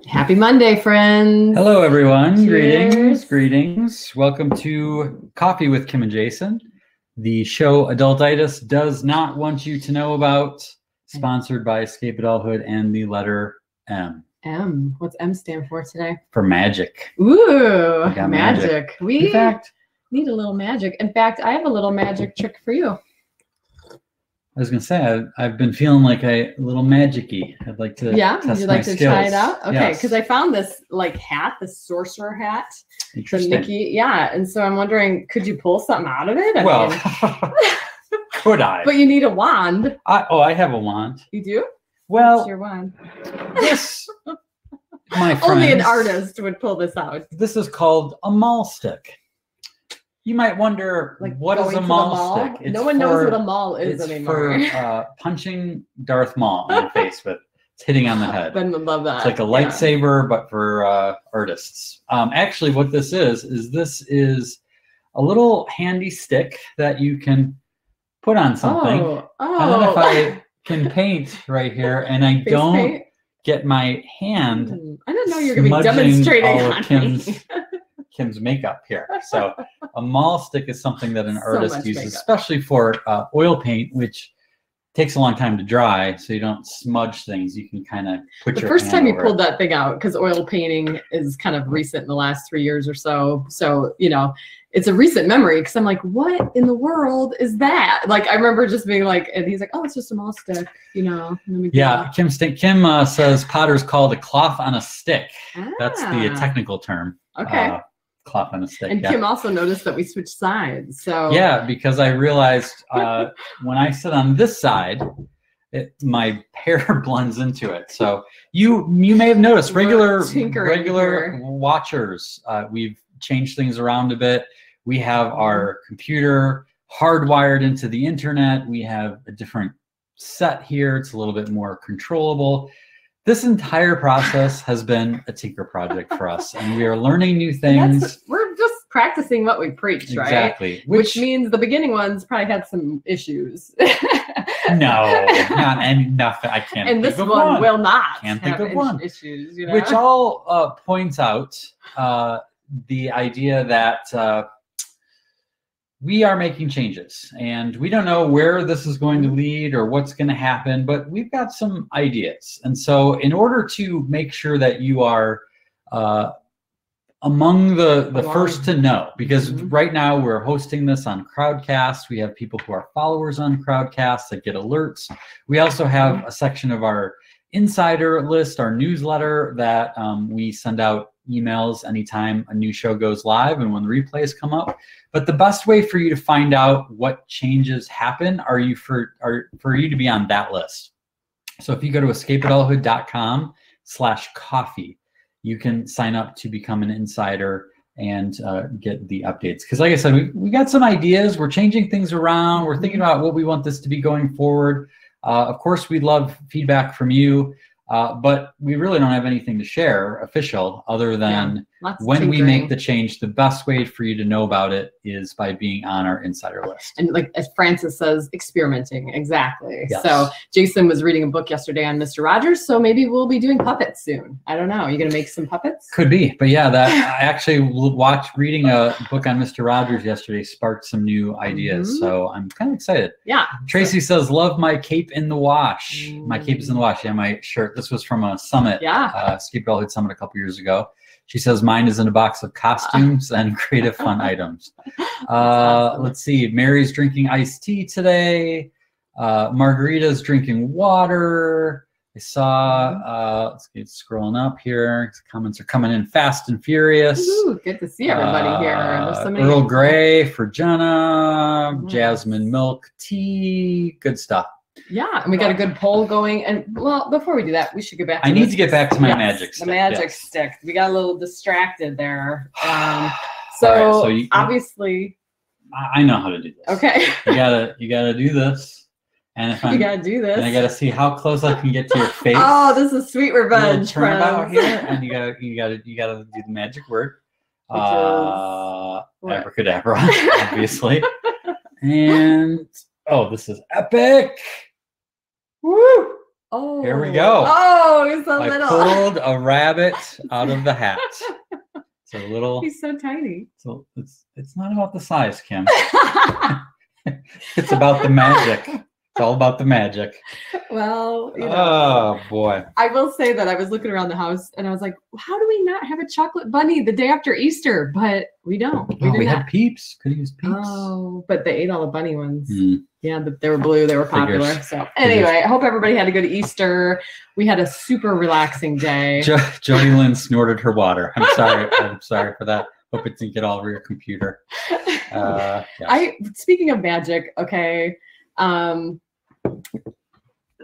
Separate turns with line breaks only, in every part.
Happy Monday, friends.
Hello, everyone.
Cheers.
Greetings. Welcome to Coffee with Kim and Jason, the show Adultitis does not want you to know about, sponsored by Escape Adulthood and the letter M.
M. What's M stand for today?
For magic.
Ooh,
We got
magic. We
In fact,
need a little magic. In fact, I have a little magic trick for you.
I was going to say, I've been feeling like a little magic-y. I'd like to
test
would
you
my
like to
skills.
try it out? Okay, because
Yes.
I found this like hat, this sorcerer hat. The
Interesting.
Mickey, yeah. And so I'm wondering, could you pull something out of it? I
Well,
mean,
could I?
but you need a wand.
I have a wand.
You do?
Well,
What's your wand?
this, my friends,
Only an artist would pull this out.
this is called a Maul stick. You might wonder,
Like
what is
going
a
to the
Maul
mall?
stick? It's
No one knows
for-
what a mall is
It's
anymore.
for punching Darth Maul in the face with. It's hitting on the head.
Ben would love that.
It's like a lightsaber, but for artists. Actually, what this is a little handy stick that you can put on something.
Oh,
And then if I can paint right here, and I
Face
don't
paint?
get my hand
I didn't know you were going to be
smudging
demonstrating
all
on
of
me.
Kim's makeup here. So a Maul stick is something that an
So
artist
much
uses,
makeup.
especially for oil paint, which takes a long time to dry, so you don't smudge things. You can kind of put
The
your
first
hand
time you
over
pulled
it.
that thing out, because oil painting is kind of recent in the last 3 years or so. So, you know, it's a recent memory because I'm like, what in the world is that? Like, I remember just being like, and he's like, oh, it's just a Maul stick, you know. And then we
Yeah, Kim says potter's called a cloth on a stick. That's the
Ah,
technical term.
okay.
Cloth on a stick.
And
yeah.
Kim also noticed that we switched sides. So
Yeah, because I realized when I sit on this side, my hair blends into it. So you may have noticed
We're
regular
tinkering here.
watchers. We've changed things around a bit. We have our computer hardwired into the internet. We have a different set here. It's a little bit more controllable. This entire process has been a tinker project for us, and we are learning new things.
We're just practicing what we preach, right?
Exactly.
Which means the beginning ones probably had some issues.
No, not any nothing. I can't.
And
think
this
of
one will not
Can't
have
think of one.
issues. You know?
Which all points out the idea that we are making changes, and we don't know where this is going to lead or what's going to happen, but we've got some ideas. And so in order to make sure that you are among the first to know, because right now we're hosting this on Crowdcast. We have people who are followers on Crowdcast that get alerts. We also have a section of our insider list, our newsletter, that we send out emails anytime a new show goes live and when the replays come up. But the best way for you to find out what changes happen are for you to be on that list. So if you go to escapeadulthood.com/coffee, you can sign up to become an insider and get the updates. Because like I said, we got some ideas. We're changing things around. We're thinking about what we want this to be going forward. Of course, we'd love feedback from you, but we really don't have anything to share official other than when we make the change. The best way for you to know about it is by being on our insider list.
And like as Francis says, experimenting. Exactly.
Yes.
So Jason was reading a book yesterday on Mr. Rogers. So maybe we'll be doing puppets soon. I don't know. Are you going to make some puppets?
Could be. But yeah, I actually reading a book on Mr. Rogers yesterday sparked some new ideas. So I'm kind of excited.
Yeah.
Tracy says, love my cape in the wash. My cape is in the wash. Yeah, my shirt. This was from a summit.
Yeah.
Escape Adulthood Summit a couple years ago. She says mine is in a box of costumes and creative fun items.
Awesome.
Let's see. Mary's drinking iced tea today. Margarita's drinking water. I saw, let's keep scrolling up here. Comments are coming in fast and furious.
Ooh, good to see everybody here. There's so many
Earl Grey for Jenna. Jasmine milk tea. Good stuff.
Yeah, and we got a good poll going. And well, before we do that, we should get back to
I need to get back to my magic stick.
The magic
yes.
stick. We got a little distracted there. So,
All right, so you,
obviously,
I know how to do this.
okay.
You gotta do this, and if
You gotta do this.
and I gotta see how close I can get to your face.
Oh, this is sweet revenge,
Turnabout
friends.
here, and you gotta do the magic word.
Which is
Abracadabra, obviously. And oh, this is epic. Woo!
Oh,
here we go.
Oh, he's so
I
little.
pulled a rabbit out of the hat. It's a little.
He's so tiny.
So it's not about the size, Kim. It's about the magic. It's all about the magic.
Well, you know.
Oh boy.
I will say that I was looking around the house and I was like, how do we not have a chocolate bunny the day after Easter? But we don't.
We had Peeps. Could have used Peeps.
Oh, but they ate all the bunny ones.
Mm.
Yeah, they were blue. They were popular.
Figures.
So anyway, I hope everybody had a good Easter. We had a super relaxing day.
Jody Lynn snorted her water. I'm sorry. I'm sorry for that. Hope it didn't get all over your computer. Yes.
Speaking of magic, okay.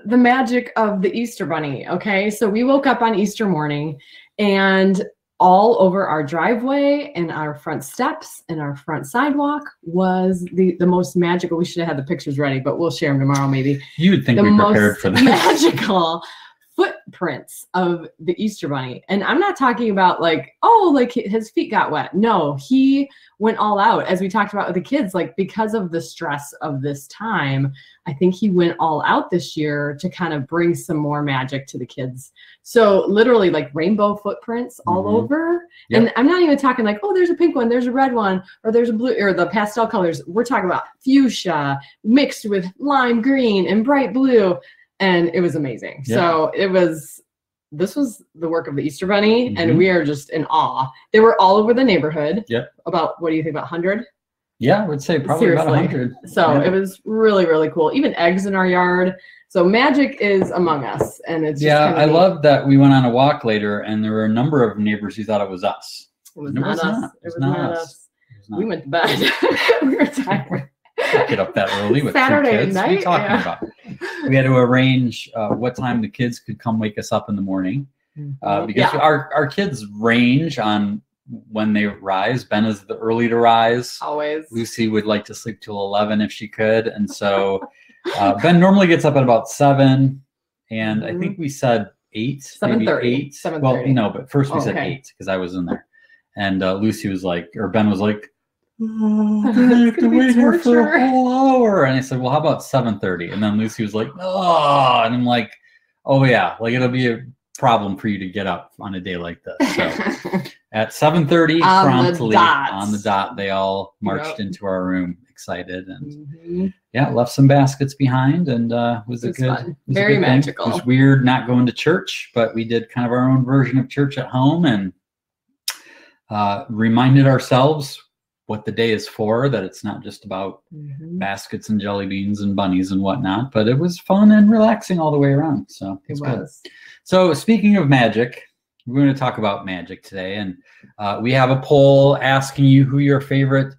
The magic of the Easter bunny. Okay. So we woke up on Easter morning and all over our driveway and our front steps and our front sidewalk was the most magical. We should have had the pictures ready, but we'll share them tomorrow maybe.
You would think we prepared for this.
Magical footprints of the Easter bunny. And I'm not talking about like, oh, like his feet got wet. No, he went all out, as we talked about with the kids, like because of the stress of this time. I think he went all out this year to kind of bring some more magic to the kids. So literally like rainbow footprints all over. Yep. And I'm not even talking like, oh, there's a pink one, there's a red one, or there's a blue, or the pastel colors. We're talking about fuchsia mixed with lime green and bright blue. And it was amazing. Yep. So this was the work of the Easter bunny, and we are just in awe. They were all over the neighborhood. Yep. About, what do you think, about 100?
Yeah, I would say probably Seriously. About 100.
So it was really, really cool. Even eggs in our yard. So magic is among us. And it's just
I love that we went on a walk later, and there were a number of neighbors who thought it was us.
It was not us. It was not us. We went to bed. We were tired.
Get up that early with
Saturday
2 kids.
night.
What are you talking about? We had to arrange what time the kids could come wake us up in the morning because our kids range on when they rise. Ben is the early to rise.
Always.
Lucy would like to sleep till 11 if she could, and so Ben normally gets up at about 7, and I think we said 8,
7:30.
8.
7:30.
Well, no, but first we said 8 because I was in there, and Lucy was like, or Ben was like, oh, I have to wait here for a whole hour. And I said, well, how about 7:30? And then Lucy was like, oh, and I'm like, oh yeah, like it'll be a problem for you to get up on a day like this. So at 7:30 promptly on the dot, they all marched into our room excited and left some baskets behind, and was a good,
very magical.
It was weird not going to church, but we did kind of our own version of church at home and reminded ourselves what the day is for, that it's not just about baskets and jelly beans and bunnies and whatnot, but it was fun and relaxing all the way around. So it was good. So speaking of magic, we're going to talk about magic today. And we have a poll asking you who your favorite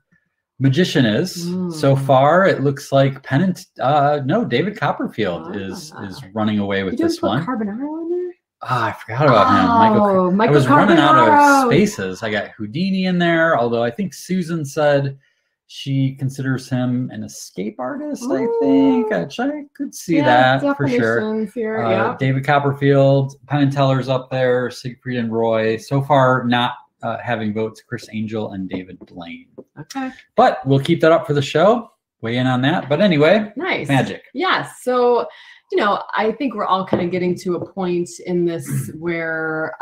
magician is. So far, it looks like David Copperfield is running away with this one.
Carbonaro on there?
I forgot about him.
Michael
I was
Carbonaro.
running out of spaces. I got Houdini in there, although I think Susan said she considers him an escape artist, I think. I could see that for sure.
Here,
David Copperfield, Penn and Teller's up there, Siegfried and Roy. So far, not having votes, Chris Angel and David Blaine.
Okay.
But we'll keep that up for the show. Weigh in on that. But anyway,
nice.
Magic.
Yes. So, I think we're all kind of getting to a point in this where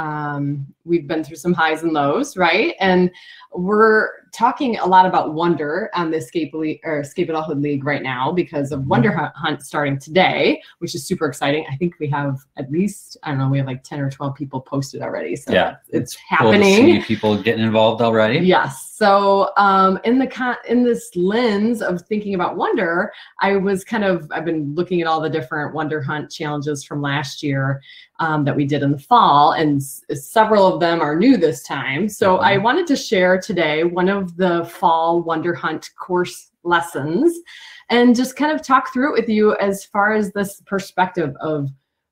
we've been through some highs and lows, right? And we're talking a lot about Wonder on the Escape Adulthood League right now because of Wonder Hunt starting today, which is super exciting. I think we have at least, we have like 10 or 12 people posted already. So it's happening.
Cool to see people getting involved already.
Yes. So in this lens of thinking about Wonder, I've been looking at all the different Wonder Hunt challenges from last year that we did in the fall, and several of them are new this time. So I wanted to share today one of the fall Wonder Hunt course lessons and just kind of talk through it with you as far as this perspective of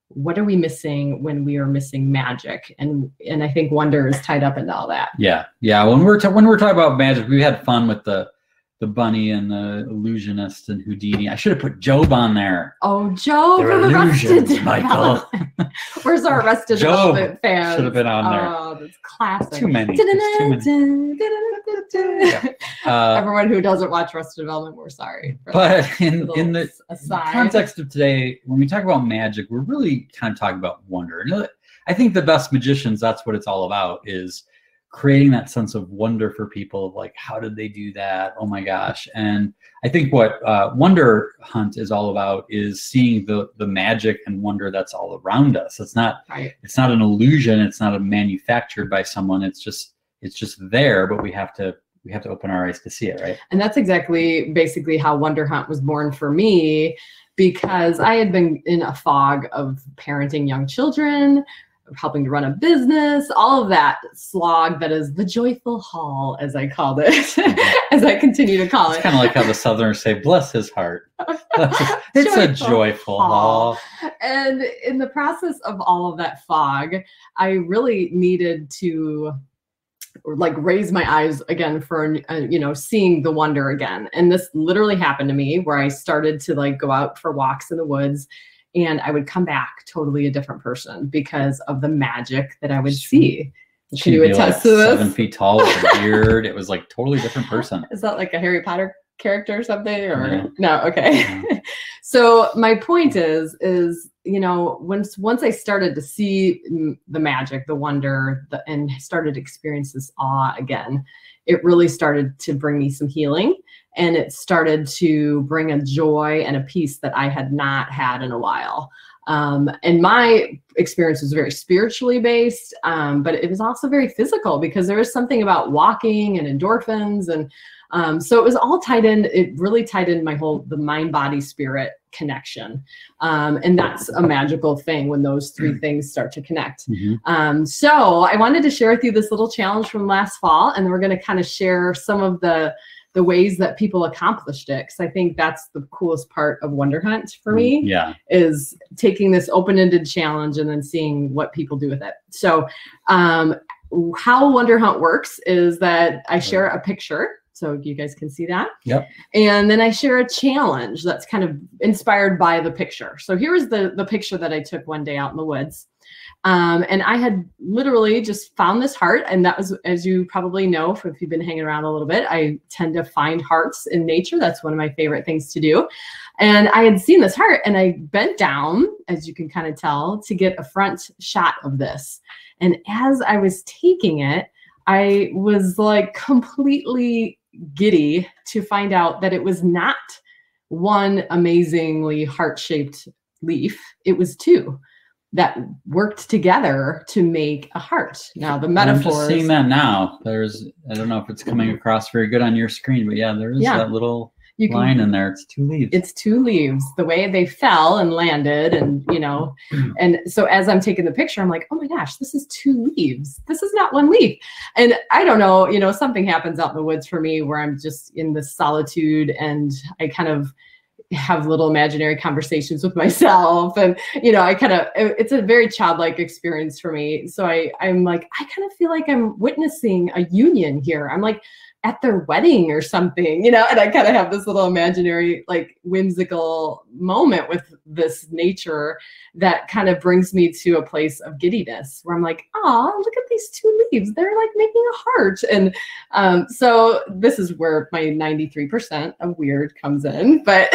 what are we missing when we are missing magic, and I think Wonder is tied up into all that.
Yeah. When we're talking about magic, we had fun with the the bunny and the illusionist and Houdini. I should have put Job on there.
Oh, Job
They're
from
illusions,
Arrested
Michael.
Development. Where's our Arrested
Job
Development fans?
should have been on there.
Oh, that's classic.
Too many. There's too many. Yeah.
Everyone who doesn't watch Arrested Development, we're sorry.
But in the
aside.
context of today, when we talk about magic, we're really kind of talking about wonder. And I think the best magicians, that's what it's all about, is creating that sense of wonder for people of like, how did they do that? Oh my gosh. And I think what Wonder Hunt is all about is seeing the magic and wonder that's all around us. It's not an illusion. It's not manufactured by someone. It's just there, but we have to open our eyes to see it, right?
And that's basically how Wonder Hunt was born for me, because I had been in a fog of parenting young children, helping to run a business, all of that slog that is the joyful haul, as I called it, as I continue to call it.
It's kind of like how the Southerners say, bless his heart. It's a joyful haul.
And in the process of all of that fog, I really needed to like raise my eyes again for, seeing the wonder again. And this literally happened to me, where I started to like go out for walks in the woods, and I would come back totally a different person because of the magic that I would see. Can you attest to this?
7 feet tall with a beard. It was like totally different person.
Is that like a Harry Potter character or something? Or no? Okay. Yeah. So my point is, once I started to see the magic, the wonder, and started to experience this awe again, it really started to bring me some healing. And it started to bring a joy and a peace that I had not had in a while. And my experience was very spiritually based, but it was also very physical, because there was something about walking and endorphins. And so it was all tied in. It really tied in the mind, body, spirit connection. And that's a magical thing when those three things start to connect. Mm-hmm. So I wanted to share with you this little challenge from last fall, and we're going to kind of share some of the ways that people accomplished it. Cause I think that's the coolest part of Wonder Hunt for me, is taking this open-ended challenge and then seeing what people do with it. So how Wonder Hunt works is that I share a picture, so you guys can see that. Yep. And then I share a challenge that's kind of inspired by the picture. So here's the picture that I took one day out in the woods. And I had literally just found this heart. And that was, as you probably know, if you've been hanging around a little bit, I tend to find hearts in nature. That's one of my favorite things to do. And I had seen this heart, and I bent down, as you can kind of tell, to get a front shot of this. And as I was taking it, I was like completely giddy to find out that it was not one amazingly heart-shaped leaf. It was two that worked together to make a heart. Now the metaphors.
I'm just seeing that now. I don't know if it's coming across very good on your screen, but there is that little line in there. It's two leaves.
It's two leaves. The way they fell and landed, and and so as I'm taking the picture, I'm like, oh my gosh, this is two leaves. This is not one leaf. And I don't know, something happens out in the woods for me where I'm just in this solitude, and I kind of have little imaginary conversations with myself. And, it's a very childlike experience for me. So I'm like, I kind of feel like I'm witnessing a union here. I'm like at their wedding or something, and I kind of have this little imaginary, like whimsical moment with this nature that kind of brings me to a place of giddiness where I'm like, oh, look at these two leaves. They're like making a heart. And so this is where my 93% of weird comes in, but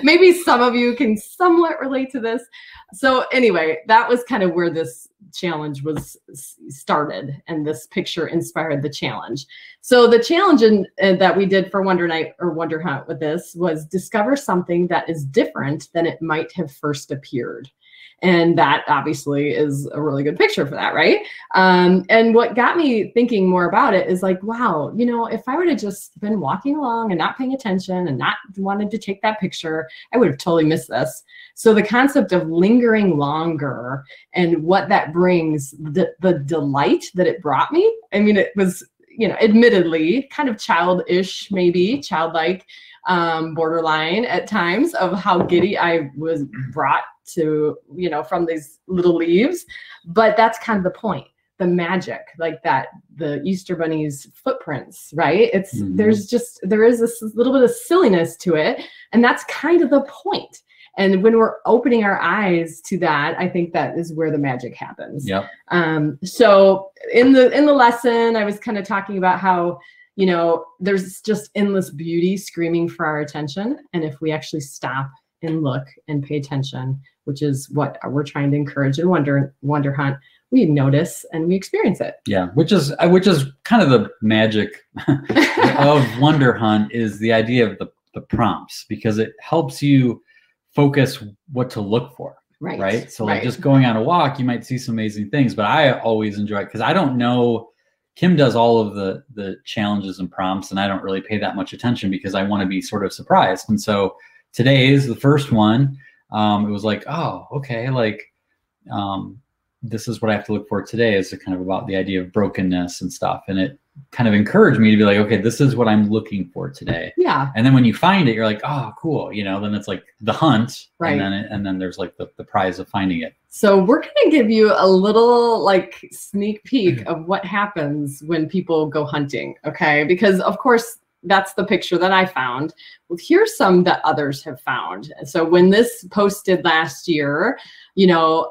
maybe some of you can somewhat relate to this. So anyway, that was kind of where this challenge was started, and this picture inspired the challenge. So the challenge that we did for Wonder Night or Wonder Hunt with this was discover something that is different than it might have first appeared. And that obviously is a really good picture for that, right? And what got me thinking more about it is like, wow, if I would have just been walking along and not paying attention and not wanted to take that picture, I would have totally missed this. So the concept of lingering longer and what that brings, the delight that it brought me, I mean, it was, admittedly kind of childish, maybe childlike, borderline at times of how giddy I was brought to, from these little leaves. But that's kind of the point. the magic, like that, the Easter Bunny's footprints, right? It's there is this little bit of silliness to it, and that's kind of the point. And when we're opening our eyes to that, I think that is where the magic happens.
Yep.
So in the lesson, I was kind of talking about how, you know, there's just endless beauty screaming for our attention, and if we actually stop and look and pay attention, which is what we're trying to encourage in Wonder Hunt, we notice and we experience it.
Yeah, which is kind of the magic of Wonder Hunt, is the idea of the prompts, because it helps you focus what to look for. Right. So like just going on a walk, you might see some amazing things, but I always enjoy it because I don't know. Kim does all of the challenges and prompts, and I don't really pay that much attention because I want to be sort of surprised. And so today is the first one. It was like, oh, okay, like this is what I have to look for today, is kind of about the idea of brokenness and stuff. And it kind of encouraged me to be like, okay, this is what I'm looking for today.
Yeah.
And then when you find it, you're like, oh, cool. You know, then it's like the hunt,
right?
And then there's like the prize of finding it.
So we're going to give you a little like sneak peek of what happens when people go hunting. Okay. Because of course that's the picture that I found. Well, here's some that others have found. So when this posted last year, you know,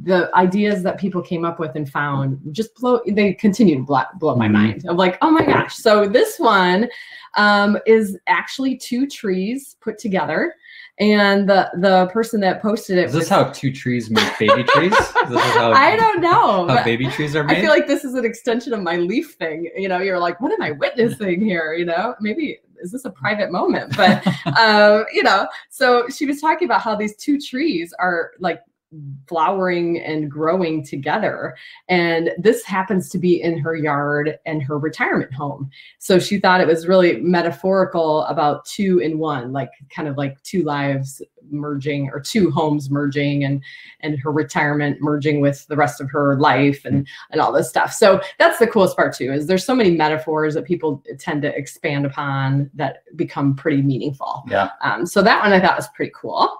the ideas that people came up with and found just they continue to blow my mind. I'm like, oh my gosh. So this one is actually 2 trees put together. And the person that posted it,
is this how 2 trees make baby trees? Is this how,
I don't know.
How baby trees are made?
I feel like this is an extension of my leaf thing. You know, you're like, what am I witnessing here? You know, maybe is this a private moment? But you know, so she was talking about how these 2 trees are like flowering and growing together, and this happens to be in her yard and her retirement home. So she thought it was really metaphorical about 2 in 1, like kind of like 2 lives merging, or 2 homes merging, and her retirement merging with the rest of her life, and all this stuff. So that's the coolest part too, is there's so many metaphors that people tend to expand upon that become pretty meaningful.
Yeah.
So that one I thought was pretty cool.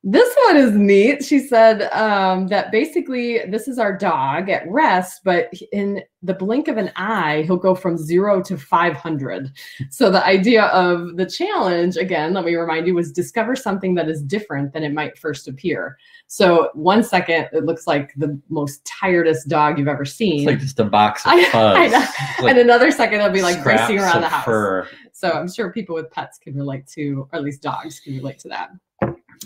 This one is neat. She said that basically this is our dog at rest, but in the blink of an eye, he'll go from 0 to 500. So the idea of the challenge, again, let me remind you, was discover something that is different than it might first appear. So 1 second, it looks like the most tiredest dog you've ever seen.
It's like just a box of fuzz.
I know.
Like
and another second, it'll be like racing around the house.
Fur.
So I'm sure people with pets can relate to, or at least dogs can relate to that.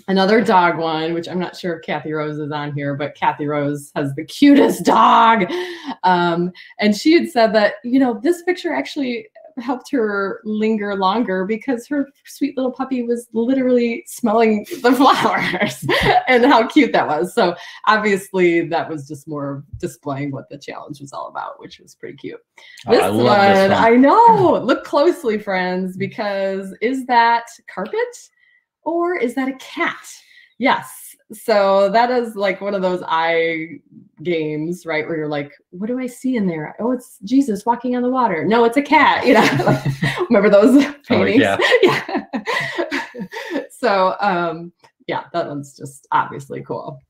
Another dog one, which I'm not sure if Kathy Rose is on here, but Kathy Rose has the cutest dog. And she had said that, you know, this picture actually helped her linger longer because her sweet little puppy was literally smelling the flowers and how cute that was. So obviously that was just more displaying what the challenge was all about, which was pretty cute. This one, I know, look closely, friends, because is that carpet? Or is that a cat? Yes. So that is like one of those eye games, right? Where you're like, what do I see in there? Oh, it's Jesus walking on the water. No, it's a cat. You know, like, remember those paintings?
Oh,
yeah. So yeah, that one's just obviously cool.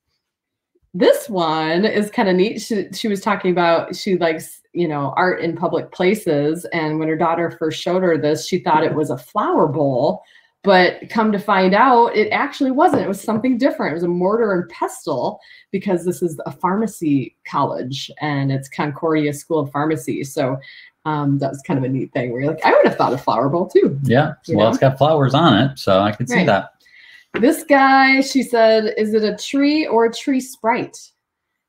This one is kind of neat. She was talking about, she likes, you know, art in public places. And when her daughter first showed her this, she thought it was a flower bowl. But come to find out, it actually wasn't. It was something different. It was a mortar and pestle, because this is a pharmacy college and it's Concordia School of Pharmacy. So that was kind of a neat thing where you're like, I would have thought of flower bowl too.
Yeah. Well, it's got flowers on it, so I can see that.
This guy, she said, is it a tree or a tree sprite?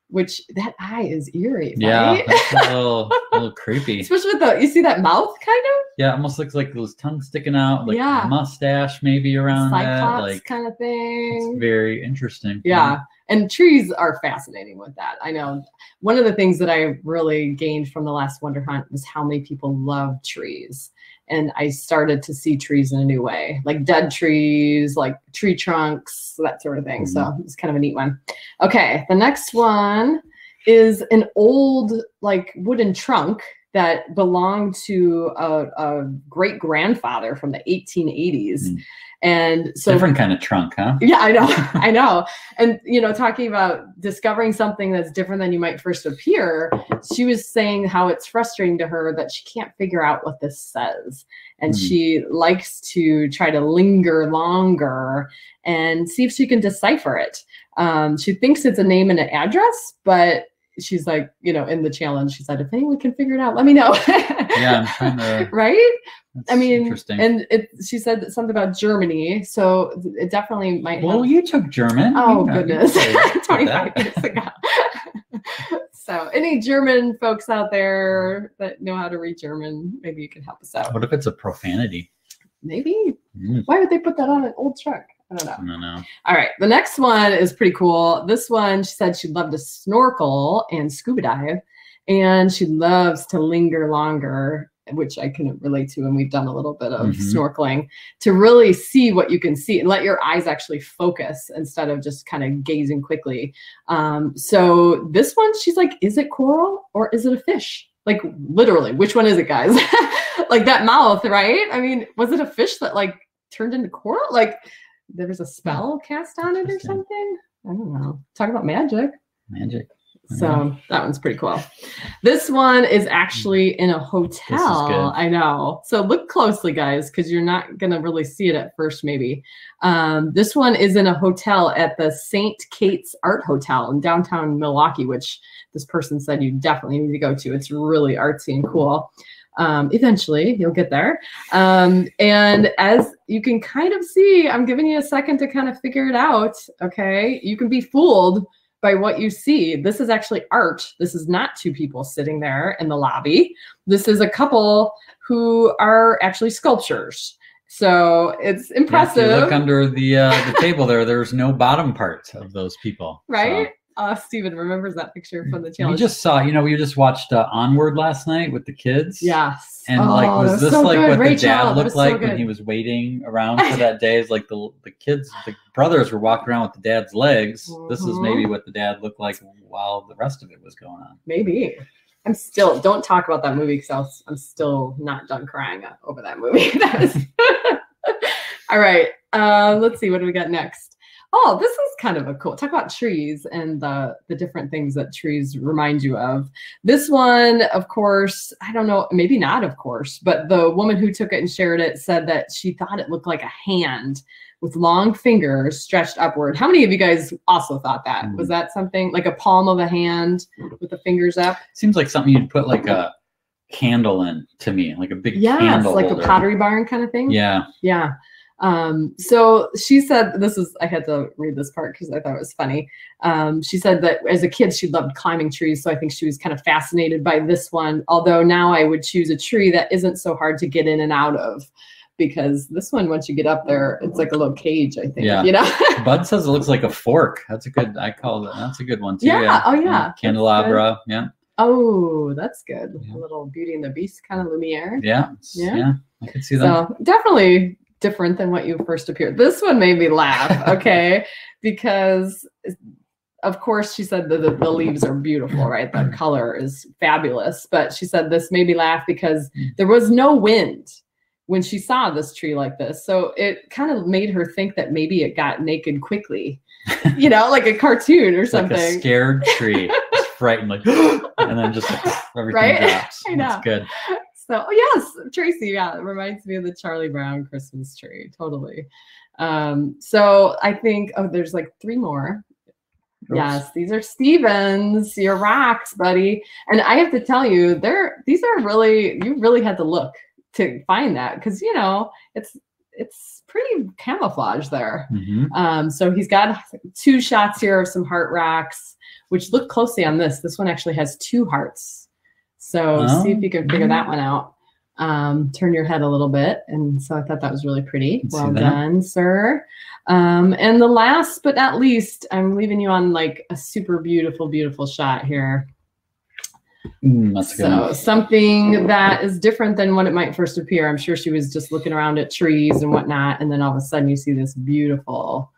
Which that eye is eerie, right?
Yeah, that's a little creepy.
Especially with you see that mouth kind of?
Yeah, it almost looks like those tongues sticking out, like a mustache maybe around
Cyclops
that. Like
kind of thing.
It's very interesting.
Yeah. And trees are fascinating with that. I know one of the things that I really gained from the last Wonder Hunt was how many people love trees. And I started to see trees in a new way, like dead trees, like tree trunks, that sort of thing. So it's kind of a neat one. Okay, the next one is an old like wooden trunk. that belonged to a great grandfather from the 1880s. And so
different kind of trunk, huh?
Yeah, I know. I know. And, you know, talking about discovering something that's different than you might first appear, she was saying how it's frustrating to her that she can't figure out what this says. And she likes to try to linger longer and see if she can decipher it. She thinks it's a name and an address, but she's like, you know, in the challenge, she said, if anyone can figure it out, let me know.
Yeah, I'm trying to.
Right? I mean,
interesting.
And she said something about Germany, so it definitely might.
Well, you took German.
Oh goodness, 25 years ago. So, any German folks out there that know how to read German, maybe you can help us out.
What if it's a profanity?
Maybe. Why would they put that on an old truck? I don't know.
I don't know. All
right, the next one is pretty cool. This one, she said she'd love to snorkel and scuba dive, and she loves to linger longer, which I can relate to, and we've done a little bit of snorkeling to really see what you can see and let your eyes actually focus instead of just kind of gazing quickly. So this one, she's like, is it coral or is it a fish? Like literally, which one is it, guys? Like that mouth, right? I mean, was it a fish that like turned into coral? Like there was a spell cast on it or something? I don't know. Talk about magic.
Magic.
So that one's pretty cool. This one is actually in a hotel.
This is good.
I know. So look closely, guys, because you're not going to really see it at first, maybe. This one is in a hotel at the St. Kate's Art Hotel in downtown Milwaukee, which this person said you definitely need to go to. It's really artsy and cool. Eventually, you'll get there. And as you can kind of see, I'm giving you a second to kind of figure it out, okay? You can be fooled by what you see. This is actually art. This is not two people sitting there in the lobby. This is a couple who are actually sculptures. So it's impressive.
Yeah, if you look under the table there, there's no bottom part of those people.
Right?
So.
Steven remembers that picture from the challenge.
We just saw, you know, we just watched Onward last night with the kids.
Yes.
And like, was this
so
like
good.
what
Rachel,
the dad looked like
so
when he was waiting around for that day? Is like the kids, the brothers were walking around with the dad's legs. This is maybe what the dad looked like while the rest of it was going on.
Maybe. I'm still, don't talk about that movie because I'm still not done crying over that movie. All right. Let's see. What do we got next? Oh, this is kind of a cool, talk about trees and the different things that trees remind you of. This one, of course, I don't know, maybe not, of course, but the woman who took it and shared it said that she thought it looked like a hand with long fingers stretched upward. How many of you guys also thought that? Was that something like a palm of a hand with the fingers up?
Seems like something you'd put like a candle in to me, like a big candle
like
holder.
A pottery barn kind of thing.
Yeah.
Yeah. So she said, I had to read this part because I thought it was funny. She said that as a kid, she loved climbing trees. So I think she was kind of fascinated by this one. Although now I would choose a tree that isn't so hard to get in and out of, because this one, once you get up there, it's like a little cage, I think, you know?
Bud says it looks like a fork. That's a good, that's a good one too.
Yeah. Oh yeah.
Candelabra. Yeah.
Oh, that's good. A little Beauty and the Beast kind of Lumiere.
Yeah. I can see that.
So definitely different than what you first appeared. This one made me laugh, okay? Because of course she said that the leaves are beautiful, right? The color is fabulous. But she said this made me laugh because there was no wind when she saw this tree like this. So it kind of made her think that maybe it got naked quickly, you know, like a cartoon or something.
Like a scared tree, just frightened, like, and then just like, everything drops.
I know.
That's good.
So, yes, Tracy, yeah, it reminds me of the Charlie Brown Christmas tree. Totally. So I think, there's like 3 more. Oops. Yes, these are Stevens, your rocks, buddy. And I have to tell you, these are really, you really had to look to find that because, you know, it's pretty camouflage there. So he's got 2 shots here of some heart rocks, which look closely on this. This one actually has 2 hearts. So see if you can figure that one out. Turn your head a little bit. And so I thought that was really pretty. Well done, sir. And the last but not least, I'm leaving you on like a super beautiful, beautiful shot here.
That's good.
So something that is different than when it might first appear. I'm sure she was just looking around at trees and whatnot. And then all of a sudden you see this beautiful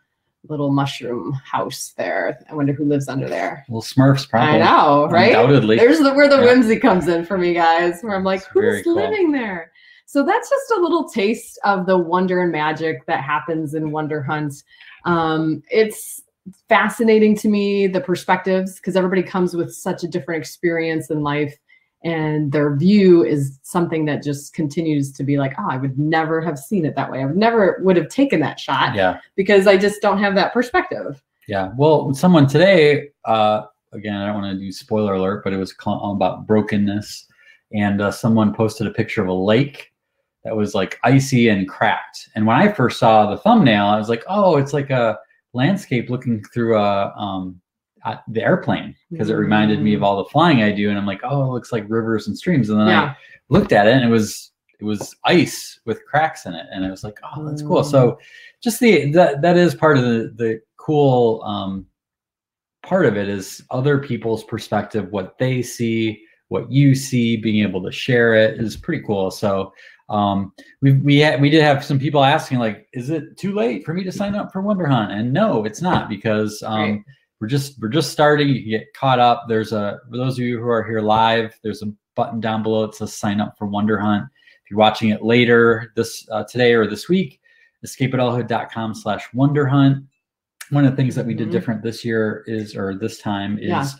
little mushroom house there. I wonder who lives under there.
Well, Smurfs probably.
I know, right?
Undoubtedly.
There's where the whimsy comes in for me, guys, where I'm like,
It's
who's
cool.
living there? So that's just a little taste of the wonder and magic that happens in Wonder Hunt. It's fascinating to me, the perspectives, because everybody comes with such a different experience in life. And their view is something that just continues to be like, oh, I would never have seen it that way. I would have taken that shot.
Yeah.
Because I just don't have that perspective.
Yeah. Well, someone today, again, I don't want to do spoiler alert, but it was all about brokenness. And someone posted a picture of a lake that was like icy and cracked. And when I first saw the thumbnail, I was like, oh, it's like a landscape looking through the airplane, because it reminded me of all the flying I do. And I'm like, oh, it looks like rivers and streams. And then I looked at it, and it was ice with cracks in it. And I was like, oh, that's cool. So just that is part of the cool part of it, is other people's perspective, what they see, what you see, being able to share it is pretty cool. So we did have some people asking, like, is it too late for me to sign up for Wonder Hunt? And no, it's not, because we're just starting. You can get caught up. There's for those of you who are here live, there's a button down below that says sign up for Wonder Hunt. If you're watching it later today or this week, escapeadulthood.com/wonderhunt. One of the things that we did different this time is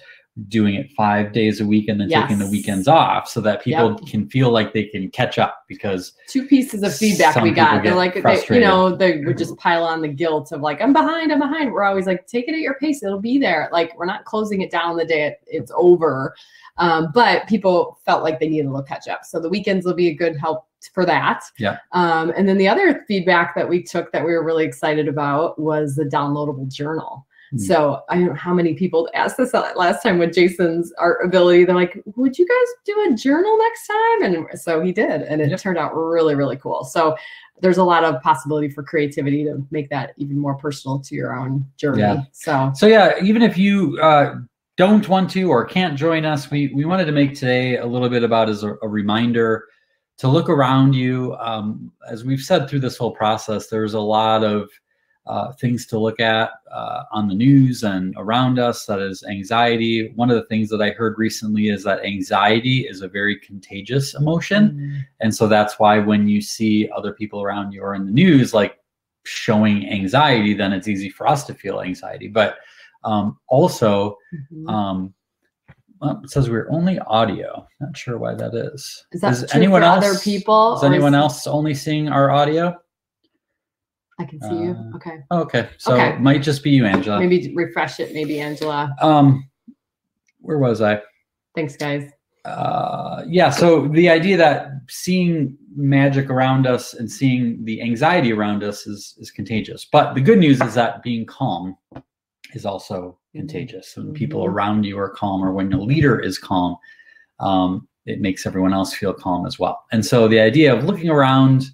doing it 5 days a week and then taking the weekends off, so that people can feel like they can catch up. Because 2 pieces of feedback we got, they're like, they would just pile on the guilt of like, I'm behind. We're always like, take it at your pace, it'll be there. Like, we're not closing it down the day it's over. But people felt like they needed a little catch up, so the weekends will be a good help for that. And then the other feedback that we took that we were really excited about was the downloadable journal. So I don't know how many people asked this last time with Jason's art ability. They're like, would you guys do a journal next time? And so he did, and it turned out really, really cool. So there's a lot of possibility for creativity to make that even more personal to your own journey. So yeah, even if you don't want to or can't join us, we wanted to make today a little bit about as a reminder to look around you. As we've said through this whole process, there's a lot of things to look at on the news and around us. That is anxiety. One of the things that I heard recently is that anxiety is a very contagious emotion. And so that's why when you see other people around you or in the news like showing anxiety, then it's easy for us to feel anxiety. But also, well, it says we're only audio. Not sure why that is. Is that true anyone for else? Other people? Is anyone else only seeing our audio? I can see you. Okay. Okay. So it might just be you, Angela. Maybe refresh it. Maybe Angela. Where was I? Thanks, guys. Yeah. So the idea that seeing magic around us and seeing the anxiety around us is contagious. But the good news is that being calm is also contagious. When people around you are calm, or when your leader is calm, it makes everyone else feel calm as well. And so the idea of looking around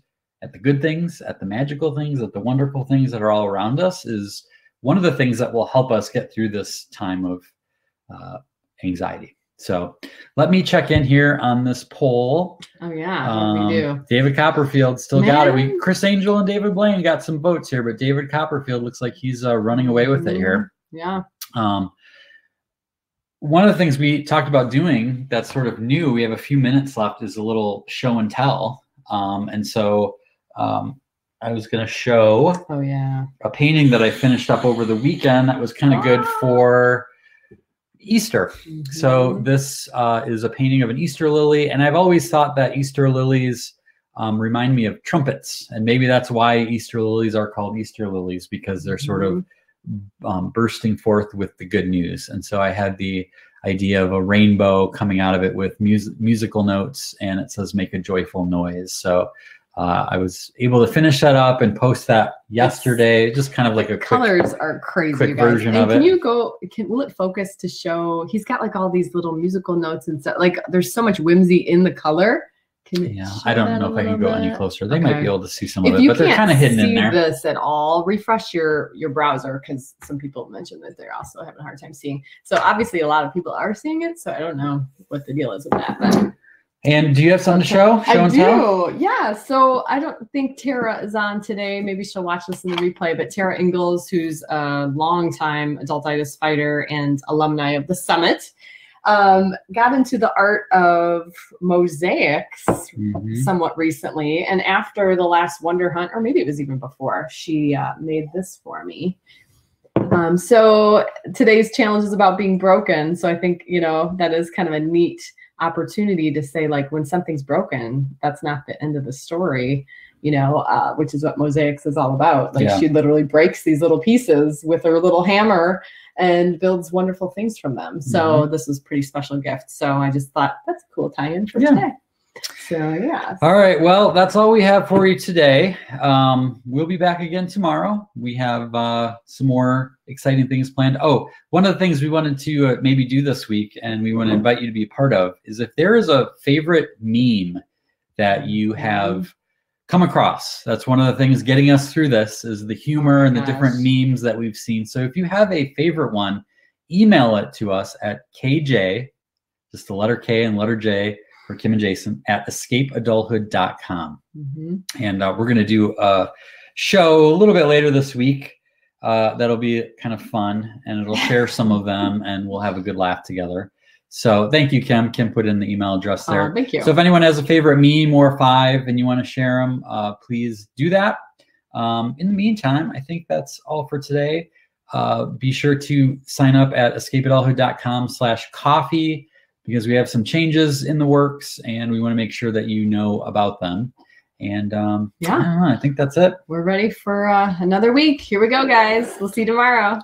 at the good things, at the magical things, at the wonderful things that are all around us is one of the things that will help us get through this time of anxiety. So let me check in here on this poll. Oh yeah, we do. David Copperfield still got it. Chris Angel and David Blaine got some votes here, but David Copperfield looks like he's running away with it here. Yeah. One of the things we talked about doing that's sort of new, we have a few minutes left, is a little show and tell. And so I was going to show a painting that I finished up over the weekend that was kind of good for Easter. So this is a painting of an Easter lily, and I've always thought that Easter lilies remind me of trumpets, and maybe that's why Easter lilies are called Easter lilies, because they're sort of bursting forth with the good news. And so I had the idea of a rainbow coming out of it with musical notes, and it says make a joyful noise. So I was able to finish that up and post that yesterday. Just kind of like a colors are crazy, quick version of it. Will it focus to show? He's got like all these little musical notes and stuff. Like there's so much whimsy in the color. I don't know if I can go any closer. They might be able to see some of it, but they're kind of hidden in there. If you can't see this at all, refresh your browser, because some people mentioned that they're also having a hard time seeing. So obviously a lot of people are seeing it. So I don't know what the deal is with that. But And do you have something to show?
I do. Yeah. So I don't think Tara is on today. Maybe she'll watch this in the replay. But Tara Ingalls, who's a longtime Adultitis fighter and alumni of the summit, got into the art of mosaics somewhat recently. And after the last Wonder Hunt, or maybe it was even before, she made this for me. So today's challenge is about being broken. So I think, you know, that is kind of a neat opportunity to say, like, when something's broken, that's not the end of the story, you know, which is what mosaics is all about. Like, she literally breaks these little pieces with her little hammer and builds wonderful things from them. So this is a pretty special gift. So I just thought that's a cool tie-in for today. So yeah.
All right. Well, that's all we have for you today. We'll be back again tomorrow. We have some more exciting things planned. Oh, one of the things we wanted to maybe do this week, and we want to invite you to be a part of, is if there is a favorite meme that you have come across. That's one of the things getting us through this, is the humor and the different memes that we've seen. So if you have a favorite one, email it to us at KJ, just the letter K and letter J, for Kim and Jason, at escapeadulthood.com. And we're going to do a show a little bit later this week that'll be kind of fun, and it'll share some of them, and we'll have a good laugh together. So thank you, Kim. Kim put in the email address there.
Thank you.
So if anyone has a favorite meme or 5 and you want to share them, please do that. In the meantime, I think that's all for today. Be sure to sign up at escapeadulthood.com/coffee, because we have some changes in the works and we want to make sure that you know about them. And I think that's it.
We're ready for another week. Here we go, guys. We'll see you tomorrow.